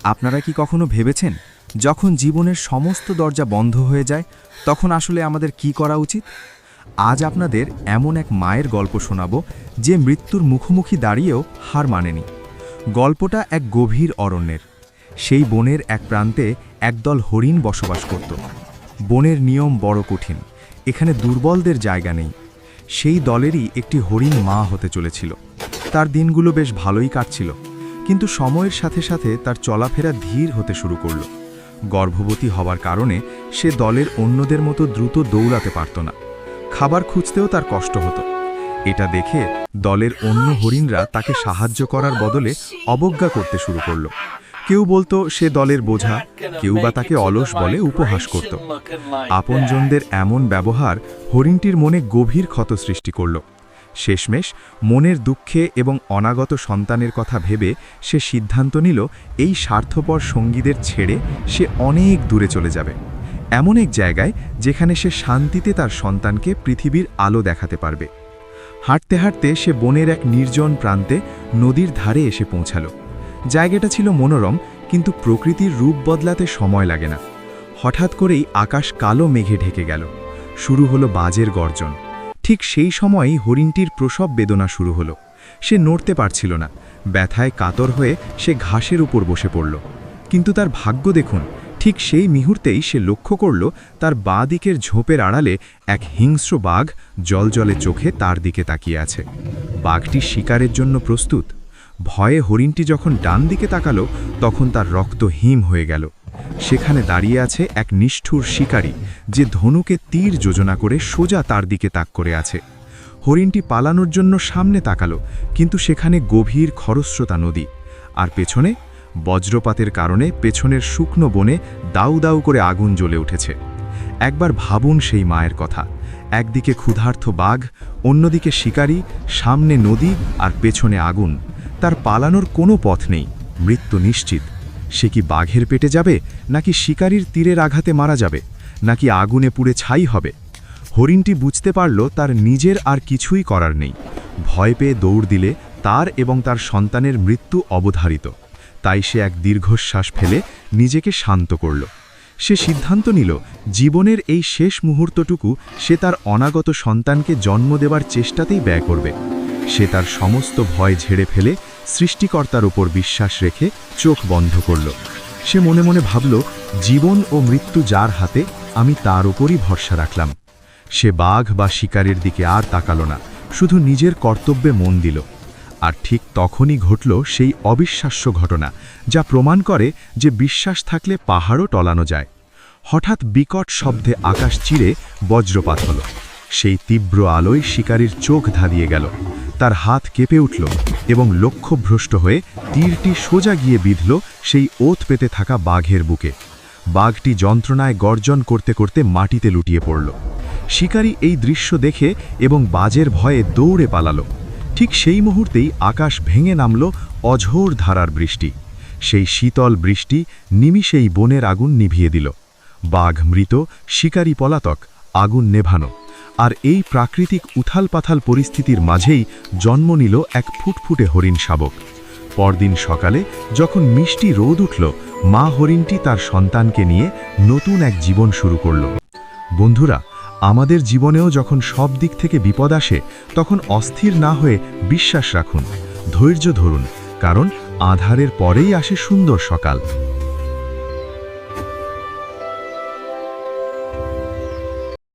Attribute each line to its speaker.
Speaker 1: আপনারা কি কখনো ভেবেছেন যখন জীবনের সমস্ত দরজা বন্ধ হয়ে যায় তখন আসলে আমাদের কি করা উচিত? আজ আপনাদের এমন এক মায়ের গল্প শোনাবো যে মৃত্যুর মুখোমুখি দাঁড়িয়েও হার মানেনি। গল্পটা এক গভীর অরণ্যের। সেই বনের এক প্রান্তে একদল হরিণ বসবাস করত। বনের নিয়ম বড় কঠিন, এখানে দুর্বলদের জায়গা নেই। সেই দলেরই একটি হরিণ মা হতে চলেছিল। তার দিনগুলো বেশ ভালোই কাটছিল, কিন্তু সময়ের সাথে সাথে তার চলাফেরা ধীর হতে শুরু করল। গর্ভবতী হওয়ার কারণে সে দলের অন্যদের মতো দ্রুত দৌড়াতে পারত না। খাবার খুঁজতেও তার কষ্ট হতো। এটা দেখে দলের অন্য হরিণরা তাকে সাহায্য করার বদলে অবজ্ঞা করতে শুরু করল। কেউ বলতো সে দলের বোঝা, কেউ বা তাকে অলস বলে উপহাস করত। আপনজনদের এমন ব্যবহার হরিণটির মনে গভীর ক্ষত সৃষ্টি করল। শেষমেশ মনের দুঃখে এবং অনাগত সন্তানের কথা ভেবে সে সিদ্ধান্ত নিল এই স্বার্থপর সঙ্গীদের ছেড়ে সে অনেক দূরে চলে যাবে, এমন এক জায়গায় যেখানে সে শান্তিতে তার সন্তানকে পৃথিবীর আলো দেখাতে পারবে। হাঁটতে হাঁটতে সে বনের এক নির্জন প্রান্তে নদীর ধারে এসে পৌঁছাল। জায়গাটা ছিল মনোরম, কিন্তু প্রকৃতির রূপ বদলাতে সময় লাগে না। হঠাৎ করেই আকাশ কালো মেঘে ঢেকে গেল। শুরু হলো বাজের গর্জন। ঠিক সেই সময়ই হরিণটির প্রসব বেদনা শুরু হলো। সে নড়তে পারছিল না। ব্যথায় কাতর হয়ে সে ঘাসের উপর বসে পড়ল। কিন্তু তার ভাগ্য দেখুন, ঠিক সেই মুহূর্তেই সে লক্ষ্য করল তার বাঁ দিকের ঝোপের আড়ালে এক হিংস্র বাঘ জলজলে চোখে তার দিকে তাকিয়ে আছে। বাঘটি শিকারের জন্য প্রস্তুত। ভয়ে হরিণটি যখন ডান দিকে তাকালো তখন তার রক্ত হিম হয়ে গেল। সেখানে দাঁড়িয়ে আছে এক নিষ্ঠুর শিকারী, যে ধনুকে তীর যোজনা করে সোজা তার দিকে তাক করে আছে। হরিণটি পালানোর জন্য সামনে তাকালো, কিন্তু সেখানে গভীর খরস্রোতা নদী, আর পেছনে বজ্রপাতের কারণে পেছনের শুকনো বনে দাউ দাউ করে আগুন জ্বলে উঠেছে। একবার ভাবুন সেই মায়ের কথা। একদিকে ক্ষুধার্ত বাঘ, অন্যদিকে শিকারী, সামনে নদী আর পেছনে আগুন। তার পালানোর কোনো পথ নেই, মৃত্যু নিশ্চিত। সে কি বাঘের পেটে যাবে, নাকি শিকারীর তীরের আঘাতে মারা যাবে, নাকি আগুনে পুড়ে ছাই হবে? হরিণটি বুঝতে পারল তার নিজের আর কিছুই করার নেই। ভয় পেয়ে দৌড় দিলে তার এবং তার সন্তানের মৃত্যু অবধারিত। তাই সে এক দীর্ঘশ্বাস ফেলে নিজেকে শান্ত করল। সে সিদ্ধান্ত নিল জীবনের এই শেষ মুহূর্তটুকু সে তার অনাগত সন্তানকে জন্ম দেবার চেষ্টাতেই ব্যয় করবে। সে তার সমস্ত ভয় ঝেড়ে ফেলে সৃষ্টিকর্তার উপর বিশ্বাস রেখে চোখ বন্ধ করল। সে মনে মনে ভাবল, জীবন ও মৃত্যু যার হাতে, আমি তার উপরই ভরসা রাখলাম। সে বাঘ বা শিকারের দিকে আর তাকালো না, শুধু নিজের কর্তব্যে মন দিল। আর ঠিক তখনই ঘটল সেই অবিশ্বাস্য ঘটনা, যা প্রমাণ করে যে বিশ্বাস থাকলে পাহাড়ও টলানো যায়। হঠাৎ বিকট শব্দে আকাশ চিরে বজ্রপাত হল। সেই তীব্র আলোয় শিকারীর চোখ ধাঁধিয়ে গেল। তার হাত কেঁপে উঠল এবং লক্ষ্যভ্রষ্ট হয়ে তীরটি সোজা গিয়ে বিঁধল সেই ওত পেতে থাকা বাঘের বুকে। বাঘটি যন্ত্রণায় গর্জন করতে করতে মাটিতে লুটিয়ে পড়ল। শিকারী এই দৃশ্য দেখে এবং বাজের ভয়ে দৌড়ে পালালো। ঠিক সেই মুহূর্তেই আকাশ ভেঙে নামল অঝোর ধারার বৃষ্টি। সেই শীতল বৃষ্টি নিমিষেই বনের আগুন নিভিয়ে দিল। বাঘ মৃত, শিকারী পলাতক, আগুন নেভানো। আর এই প্রাকৃতিক উথালপাথাল পরিস্থিতির মাঝেই জন্ম নিল এক ফুটফুটে হরিণ শাবক। পরদিন সকালে যখন মিষ্টি রোদ উঠল, মা হরিণটি তার সন্তানকে নিয়ে নতুন এক জীবন শুরু করল। বন্ধুরা, আমাদের জীবনেও যখন সব দিক থেকে বিপদ আসে, তখন অস্থির না হয়ে বিশ্বাস রাখুন, ধৈর্য ধরুন, কারণ আঁধারের পরেই আসে সুন্দর সকাল।